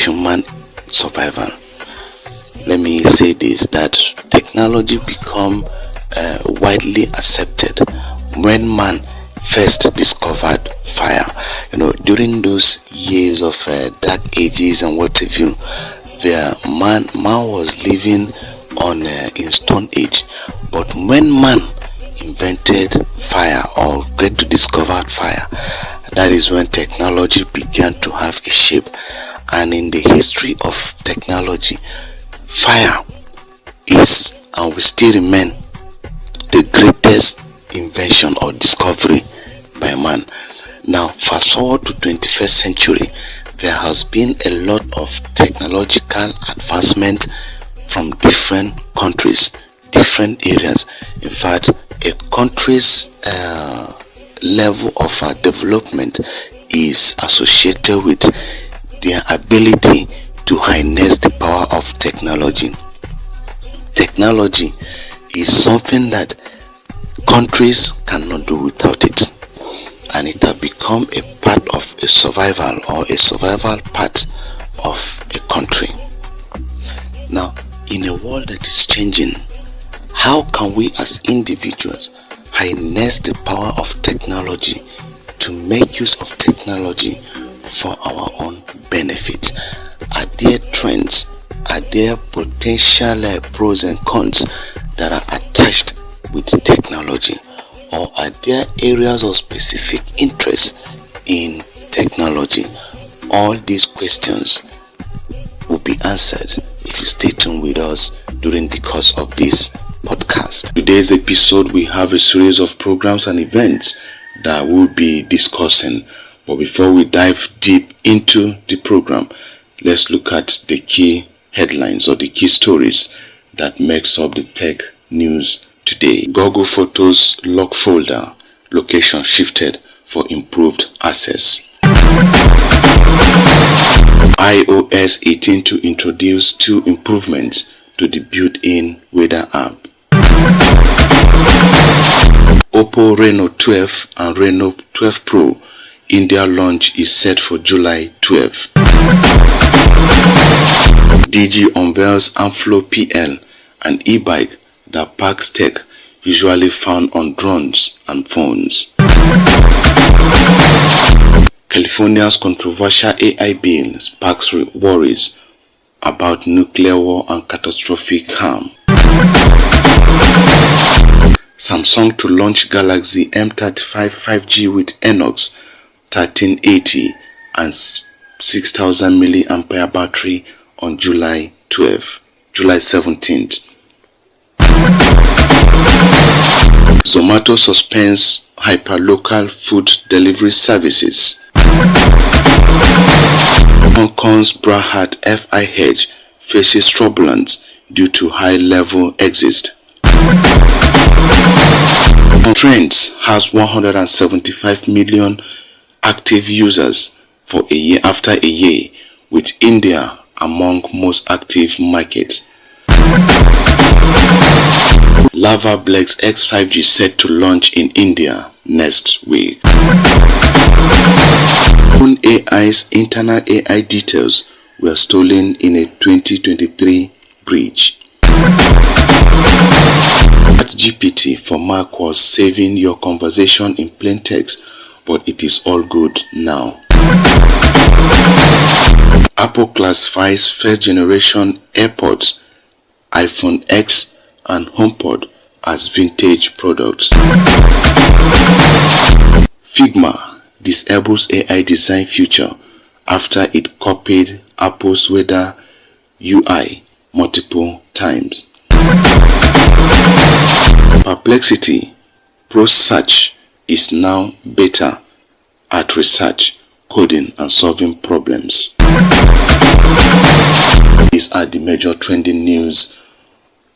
human survival. Let me say this, that technology become widely accepted when man first discovered fire. During those years of dark ages and what have you, man was living in stone age. But when man invented fire or get to discover fire, that is when technology began to have a shape. And in the history of technology, fire is and will still remain the greatest invention or discovery by man. Now fast forward to 21st century, there has been a lot of technological advancement from different countries, different areas. In fact, a country's level of development is associated with their ability to harness the power of technology. Technology is something that countries cannot do without it, and it has become a part of a survival part of a country. Now, in a world that is changing, how can we as individuals harness the power of technology to make use of technology for our own benefit? Are there trends? Are there potential pros and cons that are attached with technology? Or are there areas of specific interest in technology? All these questions will be answered if you stay tuned with us during the course of this podcast. Today's episode, we have a series of programs and events that we'll be discussing. But before we dive deep into the program, let's look at the key headlines or the key stories that makes up the tech news today. Google Photos lock folder location shifted for improved access. iOS 18 to introduce 2 improvements to the built-in weather app. Oppo Reno 12 and Reno 12 Pro India launch is set for July 12. DG unveils Amflow PL, an e-bike that packs tech usually found on drones and phones. California's controversial AI bill sparks worries about nuclear war and catastrophic harm. Samsung to launch Galaxy M35 5G with Exynos 1380 and 6000 mAh battery on July 17th. Zomato suspends hyperlocal food delivery services. Hong Kong's Berhad FIH faces turbulence due to high-level exit. Trends has 175 million active users for a year after a year, with India among most active markets. Lava Black's X5G set to launch in India next week. OpenAI's internal AI details were stolen in a 2023 breach. ChatGPT for Mac was saving your conversation in plain text, but it is all good now. Apple classifies first generation AirPods, iPhone X and HomePod as vintage products. Figma disables AI design feature after it copied Apple's weather UI multiple times. Perplexity Pro Search is now better at research, coding and solving problems. These are the major trending news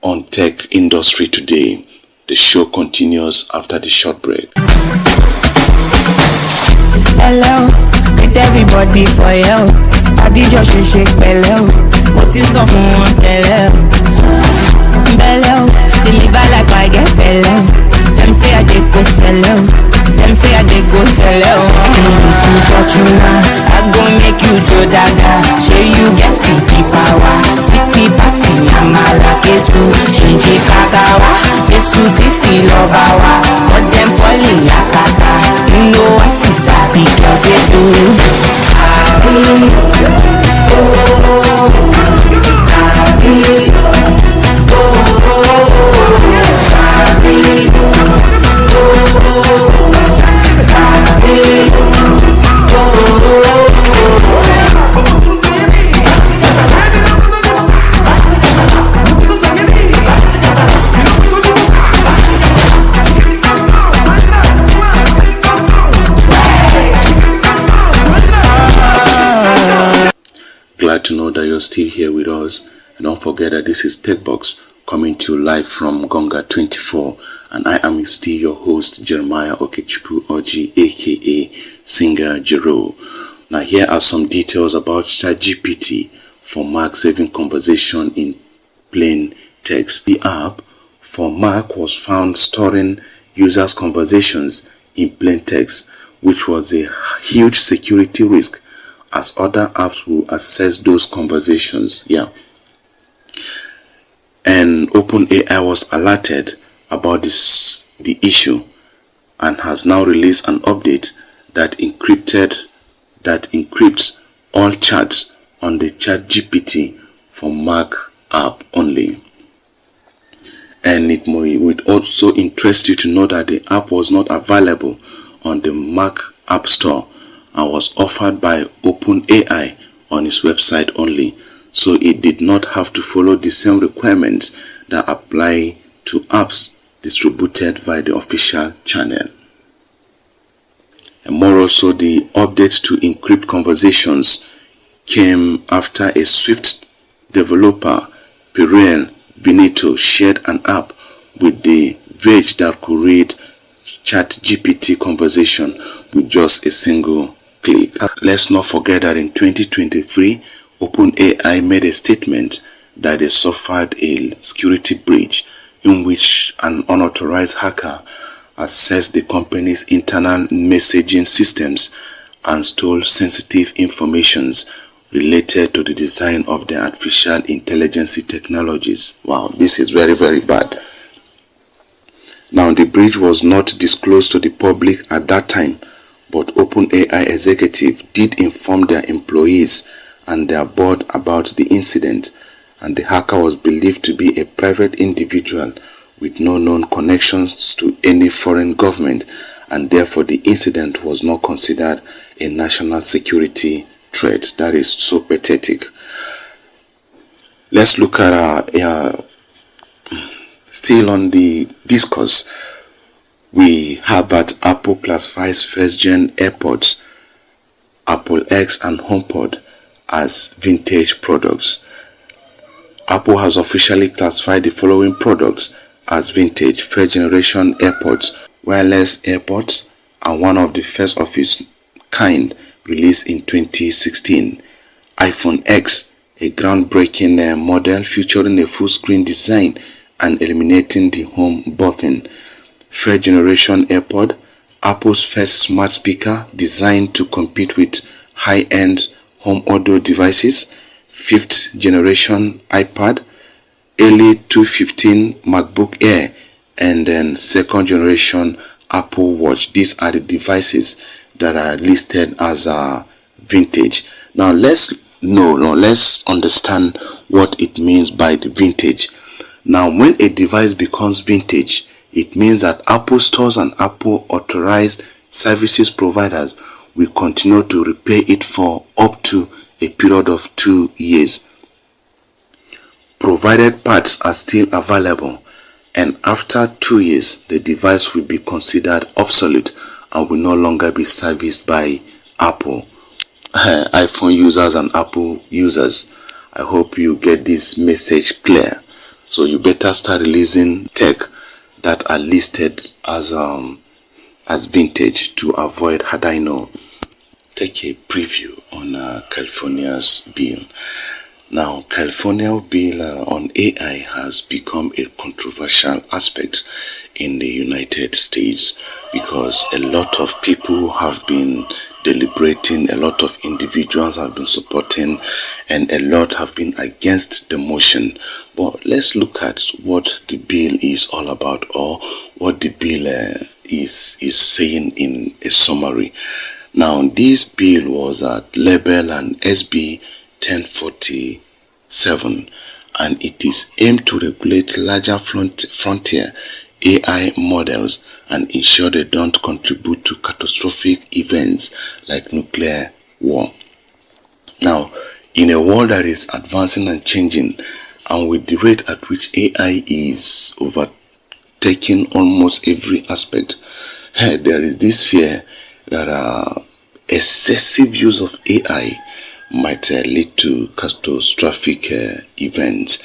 on tech industry today. The show continues after the short break. Hello, with everybody for you. I did just shake bello. What is up on bello? Deliver like I get bello. Them say I did go sell out. Them say I did go sell out. Fortuna, I go make you Joe Dada. Say you you get the power. Sweetie pasi amala ketu, shinji kagawa. Yesu Kristi lobawa, got them falling yakata. You know I see sabi girl they do. Sabi, oh, sabi, oh, sabi, Glad to know that you're still here with us, and don't forget that this is TechBox coming to you live from Gonga24, and I am still your host Jeremiah Okechukwu Oji, aka Singer Jero. Now here are some details about ChatGPT for Mac saving conversation in plain text. The app for Mac was found storing users' conversations in plain text, which was a huge security risk, as other apps will access those conversations. And OpenAI was alerted about the issue and has now released an update that encrypts all chats on the ChatGPT for Mac app only. And it would also interest you to know that the app was not available on the Mac App Store and was offered by OpenAI on its website only, so it did not have to follow the same requirements that apply to apps distributed via the official channel. And more also, the update to encrypt conversations came after a Swift developer, Perrine Benito, shared an app with the Verge that could read ChatGPT conversation with just a single click. Let's not forget that in 2023, OpenAI made a statement that they suffered a security breach in which an unauthorized hacker accessed the company's internal messaging systems and stole sensitive information related to the design of their artificial intelligence technologies. Wow, this is very, very bad. Now, the breach was not disclosed to the public at that time, but OpenAI executive did inform their employees and their board about the incident, and the hacker was believed to be a private individual with no known connections to any foreign government, and therefore the incident was not considered a national security threat. That is so pathetic. Let's look at still on the discourse. We have that Apple classifies first-gen AirPods, Apple X and HomePod as vintage products. Apple has officially classified the following products as vintage: first-generation AirPods. Wireless AirPods are one of the first of its kind, released in 2016. iPhone X, a groundbreaking model featuring a full-screen design and eliminating the home button. Third generation AirPod, Apple's first smart speaker designed to compete with high-end home audio devices. Fifth generation iPad, early 2015 MacBook Air, and then second generation Apple Watch. These are the devices that are listed as vintage. Now let's understand what it means by the vintage. Now, when a device becomes vintage, it means that Apple stores and Apple authorized services providers will continue to repair it for up to a period of 2 years, provided parts are still available, and after 2 years the device will be considered obsolete and will no longer be serviced by Apple. iPhone users and Apple users, I hope you get this message clear. So you better start releasing tech that are listed as vintage to avoid Hadino. Take a preview on California's bill. Now, California bill on AI has become a controversial aspect in the United States because a lot of people have been deliberating, a lot of individuals have been supporting, and a lot have been against the motion. But let's look at what the bill is all about, or what the bill is saying in a summary. Now, this bill was labeled an SB 1047, and it is aimed to regulate larger frontier AI models and ensure they don't contribute to catastrophic events like nuclear war. Now, in a world that is advancing and changing, and with the rate at which AI is overtaking almost every aspect, there is this fear that excessive use of AI might lead to catastrophic events.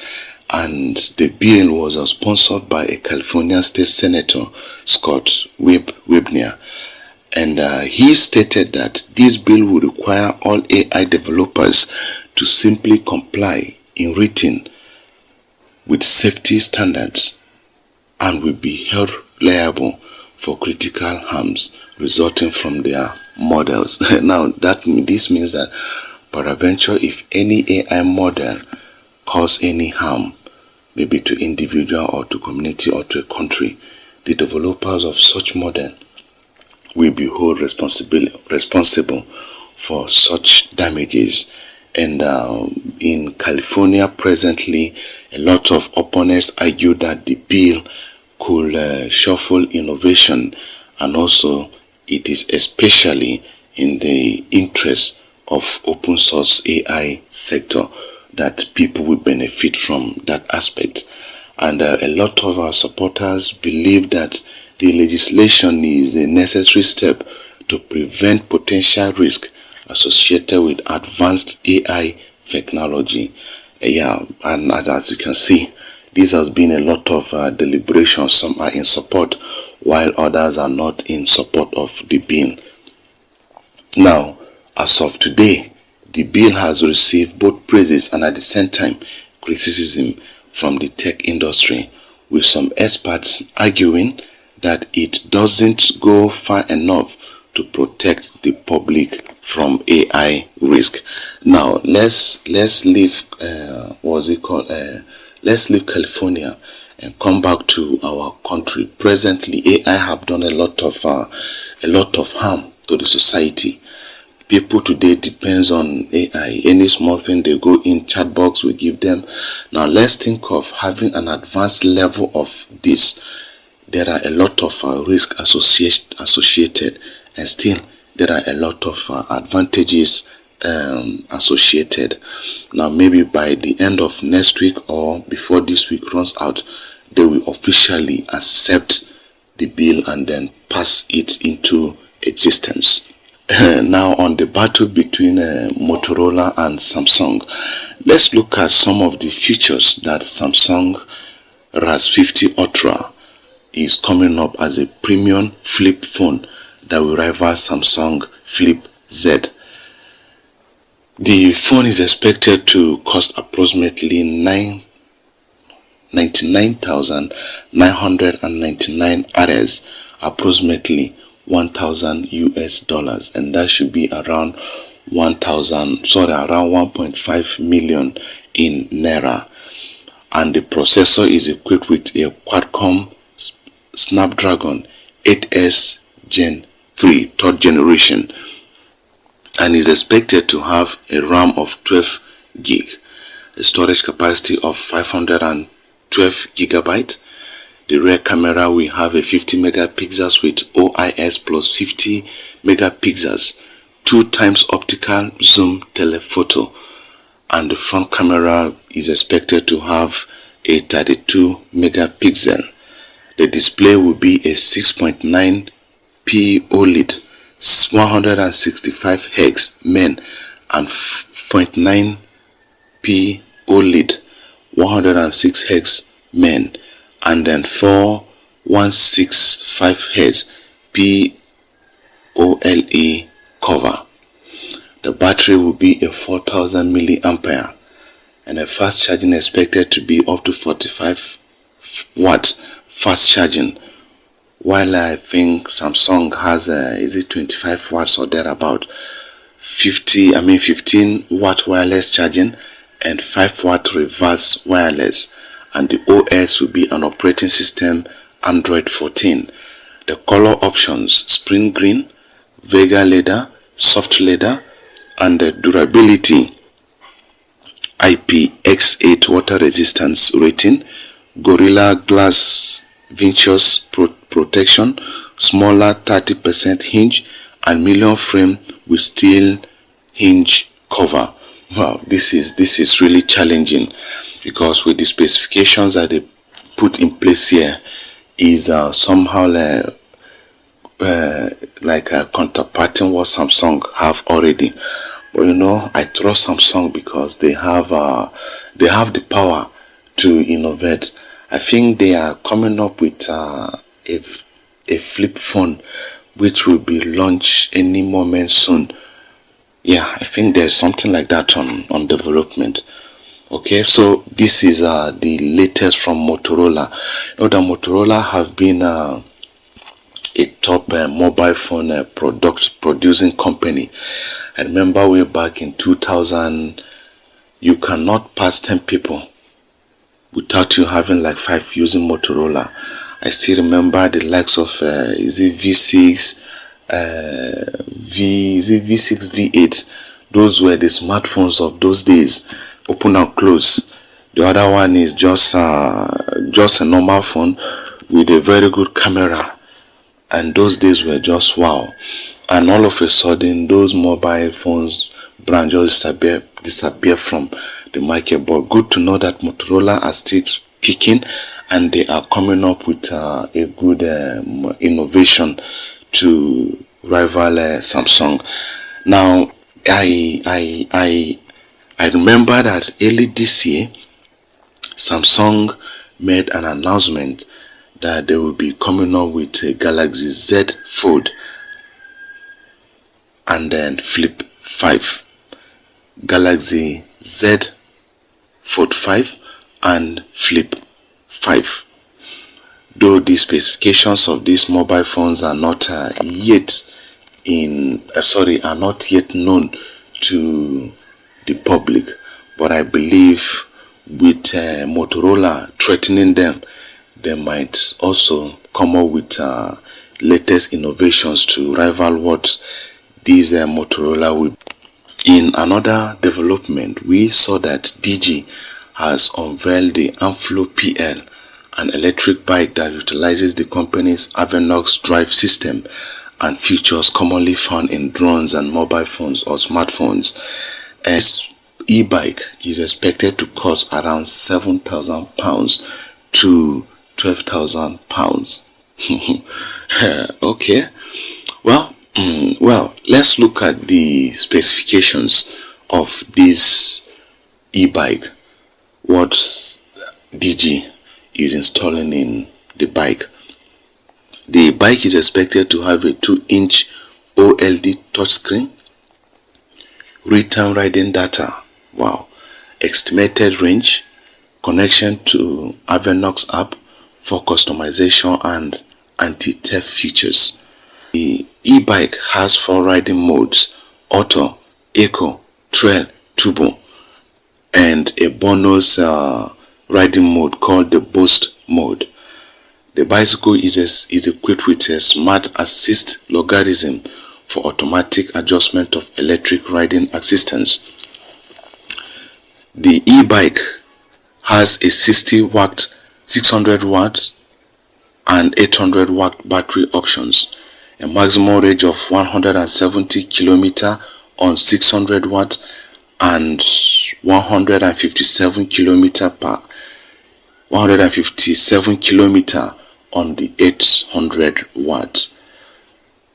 And the bill was sponsored by a California State Senator, Scott Webner, and he stated that this bill would require all AI developers to simply comply in written with safety standards and will be held liable for critical harms resulting from their models. Now, this means that peradventure, if any AI model cause any harm, maybe to individual or to community or to a country, the developers of such model will be held responsible for such damages. And in California presently, a lot of opponents argue that the bill could shuffle innovation, and also it is especially in the interest of open source AI sector that people will benefit from that aspect. And a lot of our supporters believe that the legislation is a necessary step to prevent potential risk associated with advanced AI technology. And as you can see, this has been a lot of deliberation. Some are in support, while others are not in support of the bill. Now, as of today, the bill has received both praises and at the same time criticism from the tech industry, with some experts arguing that it doesn't go far enough to protect the public from AI risk. Now, let's leave let's leave California and come back to our country. Presently, AI have done a lot of harm to the society. People today depends on AI. Any small thing they go in, chat box will give them. Now let's think of having an advanced level of this. There are a lot of risk associated, and still there are a lot of advantages associated. Now maybe by the end of next week or before this week runs out, they will officially accept the bill and then pass it into existence. Now, on the battle between Motorola and Samsung, let's look at some of the features that Samsung Raz50 Ultra is coming up as a premium flip phone that will rival Samsung Flip Z. The phone is expected to cost approximately $99,999 RS, approximately $1,000, and that should be around 1.5 million in Naira. And the processor is equipped with a Qualcomm Snapdragon 8S Gen 3 third generation, and is expected to have a RAM of 12 gig, a storage capacity of 512 gigabyte. The rear camera will have a 50 megapixels with OIS plus 50 megapixels, 2x optical zoom telephoto, and the front camera is expected to have a 32 megapixel. The display will be a 6.9p OLED, 165 Hz main, and 0.9p OLED, 106 Hz main, and then 4165 Hz POLE cover. The battery will be a 4000 milliampere, and a fast charging expected to be up to 45 watts fast charging, while I think Samsung has is it 25 watts or thereabout, 15 watt wireless charging and 5 watt reverse wireless, and the OS will be an operating system Android 14. The color options: spring green, Vega leather, soft leather, and the durability: IPX8 water resistance rating, Gorilla Glass Ventures protection, smaller 30% hinge, and million frame with steel hinge cover. Wow, this is really challenging, because with the specifications that they put in place here is somehow like counterparting what Samsung have already. But I trust Samsung because they have the power to innovate. I think they are coming up with a flip phone which will be launched any moment soon. Yeah, I think there's something like that on development. Okay, so this is the latest from Motorola. That Motorola have been a top mobile phone producing company. I remember way back in 2000, you cannot pass 10 people without you having like 5 using Motorola. I still remember the likes of V6, V6, V8. Those were the smartphones of those days. Open and close. The other one is just a normal phone with a very good camera. And those days were just wow. And all of a sudden, those mobile phones brand just disappear from the market. But good to know that Motorola are still kicking, and they are coming up with a good innovation to rival Samsung. Now, I remember that early this year, Samsung made an announcement that they will be coming up with a Galaxy Z Fold and then Flip 5. Galaxy Z Fold 5 and Flip 5. Though the specifications of these mobile phones are not yet known to the public, but I believe with Motorola threatening them, they might also come up with latest innovations to rival what these Motorola will. In another development, we saw that DG has unveiled the Amflow PL, an electric bike that utilizes the company's Avenox drive system and features commonly found in drones and mobile phones or smartphones. This e-bike is expected to cost around £7,000 to £12,000. Okay, well, let's look at the specifications of this e-bike. What DG is installing in the bike. The bike is expected to have a 2-inch OLED touchscreen, real-time riding data, wow, estimated range, connection to Avenox app for customization and anti-theft features. The e-bike has 4 riding modes: Auto, Eco, Trail, Turbo, and a bonus riding mode called the Boost mode. The bicycle is equipped with a smart assist logarithm for automatic adjustment of electric riding assistance. The e-bike has a 60 watt, 600 watt, and 800 watt battery options, a maximum range of 170 km on 600 watt and 157 km on the 800 watt.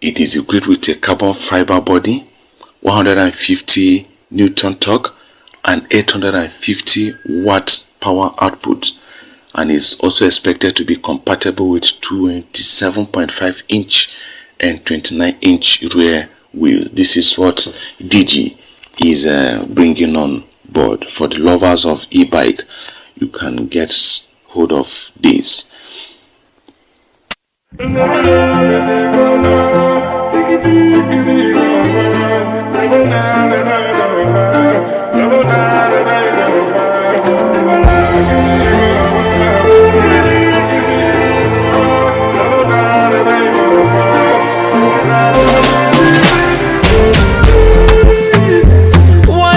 It is equipped with a carbon fiber body, 150 Newton torque, and 850 watt power output, and is also expected to be compatible with 27.5 inch and 29-inch rear wheels. This is what DG is bringing on board. For the lovers of e-bike, you can get hold of this. What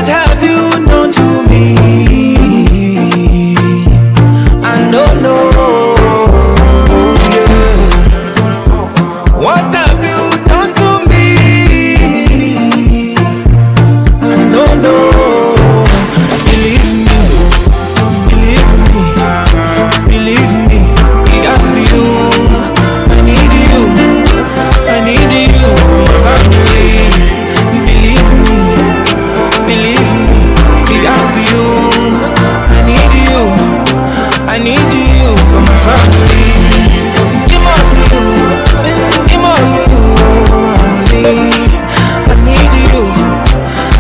have you done to me? I don't know. What have you done to me? I don't know. Believe me, believe me, believe me. It has to be you. I need you for my family. Believe me, believe me. It has to be you. I need you for my family. It must be you. It must be you. I need you.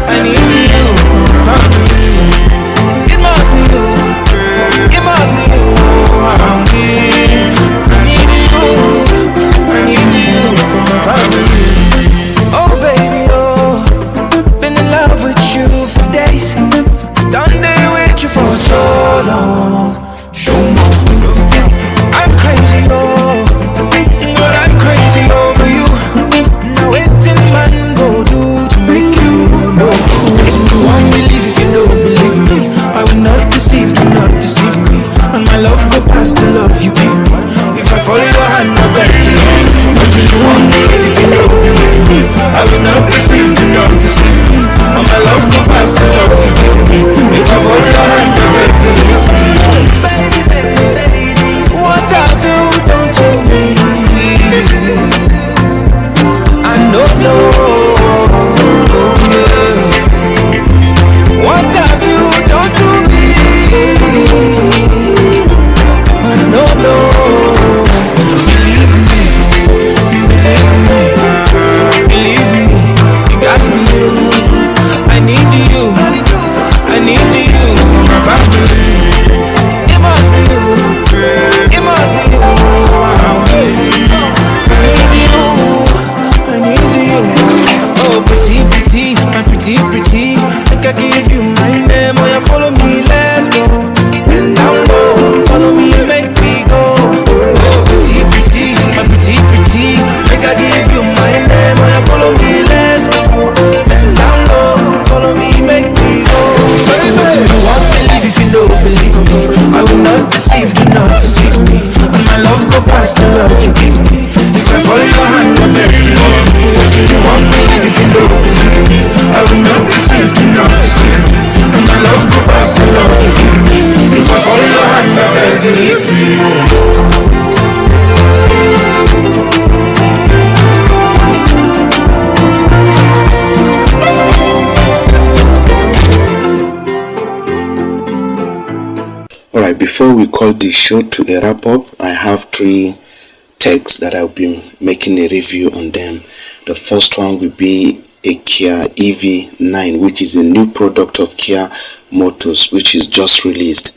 I need you for my family. It must be you. It must be you. I need you. I need you for my family. Oh baby, oh, been in love with you for days. Done day with you for so long. Show more. I'm crazy, oh, but I'm crazy over you. Now waiting man go do to make you know. Waiting you won't believe if you don't believe me. I will not deceive, do not deceive me. And my love go past the love you give me. If I follow your hand, I bet you leave me. Waiting you won't believe if you don't believe me. I will not deceive, do not deceive me. And my love go past the love you give me. If I follow your hand, I bet you leave me. Baby, baby, baby, what have you done to me? I don't know. What have you done to me? I don't know. Believe me, believe me. You got me, you. I need you. I need you for my family. It must be you. It must be you. I need you. Oh, pretty, pretty, my pretty, pretty. Think I give you my name, oh yeah, follow me, let's go. And down low, follow me, make me go. Oh, pretty, pretty, my pretty, pretty. Think I give you my name, oh yeah, follow me, let's go. And down low, follow me, make me go. But you won't believe if you don't believe me. I will not deceive, do not deceive me. And my love go past the love you give me. If I follow your hand, I bet you leave me. But you won't believe if you don't believe me. I will not deceive, do not deceive me. And my love go past the love you give me. If I follow your hand, I bet you leave me. Alright, before we call this show to a wrap up, I have 3 techs that I'll be making a review on them. The first one will be a Kia EV9, which is a new product of Kia Motors, which is just released.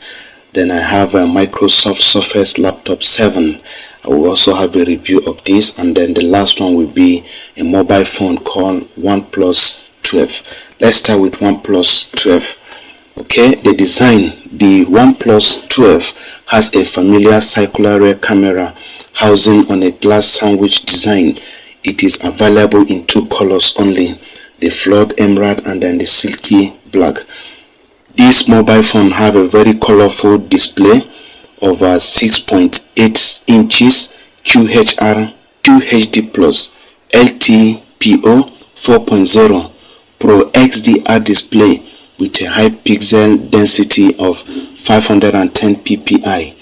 Then I have a Microsoft Surface Laptop 7. I will also have a review of this. And then the last one will be a mobile phone called OnePlus 12. Let's start with OnePlus 12. Okay, the design, the OnePlus 12 has a familiar circular rear camera housing on a glass sandwich design. It is available in 2 colors only, the flood emerald and then the silky black. This mobile phone have a very colorful display of 6.8 inches QHD plus LTPO 4.0 Pro XDR display with a high pixel density of 510 ppi.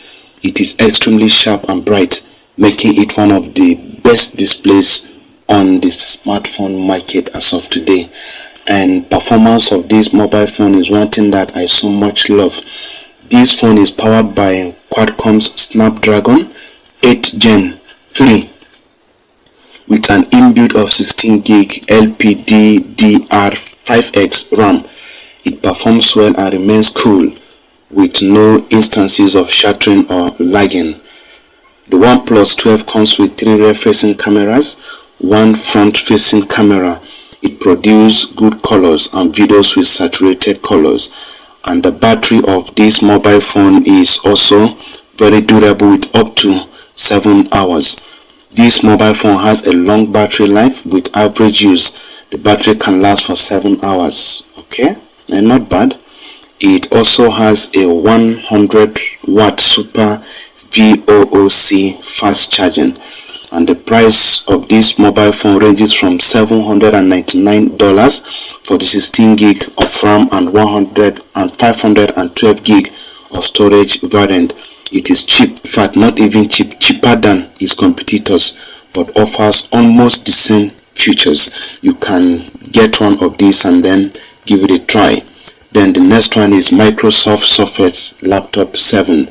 It is extremely sharp and bright, making it one of the best displays on the smartphone market as of today. And performance of this mobile phone is one thing that I so much love. This phone is powered by Qualcomm's Snapdragon 8 Gen 3 with an inbuilt of 16 gig LPDDR5X RAM. It performs well and remains cool with no instances of shattering or lagging. The OnePlus 12 comes with 3 rear-facing cameras, 1 front-facing camera. It produces good colors and videos with saturated colors. And the battery of this mobile phone is also very durable with up to 7 hours. This mobile phone has a long battery life. With average use, the battery can last for 7 hours. Okay, and not bad. It also has a 100 watt super VOOC fast charging, and the price of this mobile phone ranges from $799 for the 16 gig of RAM and 512 gig of storage variant. It is cheap, in fact not even cheap, cheaper than its competitors, but offers almost the same features. You can get one of these and then give it a try. Then the next one is Microsoft Surface Laptop 7.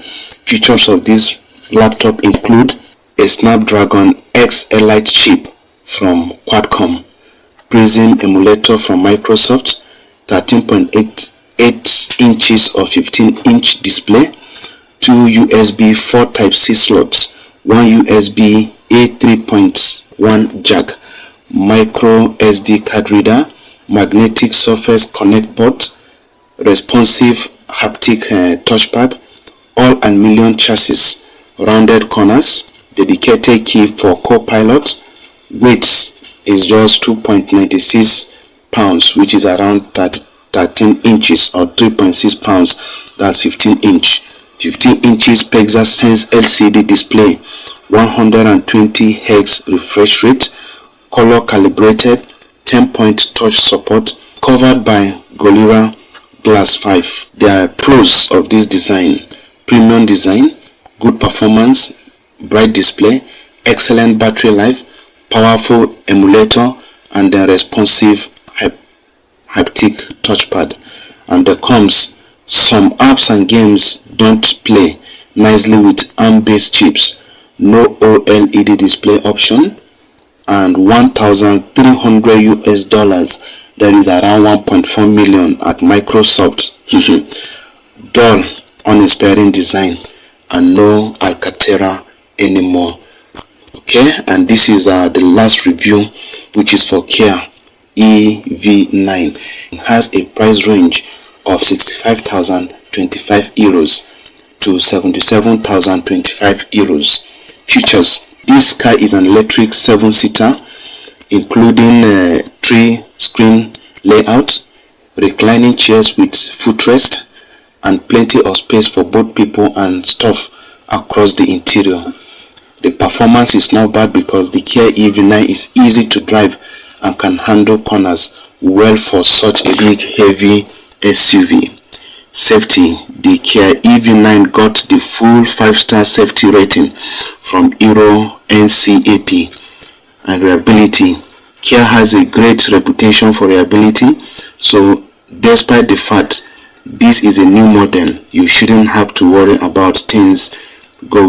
Features of this laptop include a Snapdragon X Elite chip from Qualcomm, Prism emulator from Microsoft, 13.88 inches or 15-inch display, 2 USB 4 Type-C slots, 1 USB A 3.1 jack, micro SD card reader, magnetic Surface Connect port, responsive haptic touchpad, all aluminium chassis, rounded corners, dedicated key for co-pilot. Weight is just 2.96 pounds, which is around 13 inches or 3.6 pounds. That's 15 inch. 15 inches Pexas Sense LCD display, 120 Hz refresh rate, color calibrated, 10-point touch support, covered by Gorilla Glass 5. There are pros of this design: premium design, good performance, bright display, excellent battery life, powerful emulator, and a responsive haptic touchpad. And there comes some apps and games don't play nicely with ARM-based chips, no OLED display option, and $1,300. That is around 1.4 million at Microsoft. Dull, uninspiring design, and no Alcantara anymore. Okay, and this is the last review, which is for Kia EV9. It has a price range of 65,025 euros to 77,025 euros. Features: this car is an electric 7-seater, including 3-screen layout, reclining chairs with footrest, and plenty of space for both people and stuff across the interior. The performance is not bad because the Kia EV9 is easy to drive and can handle corners well for such a big heavy SUV. Safety: the Kia EV9 got the full 5-star safety rating from Euro NCAP. And reliability: Kia has a great reputation for reliability, so despite the fact this is a new model, you shouldn't have to worry about things going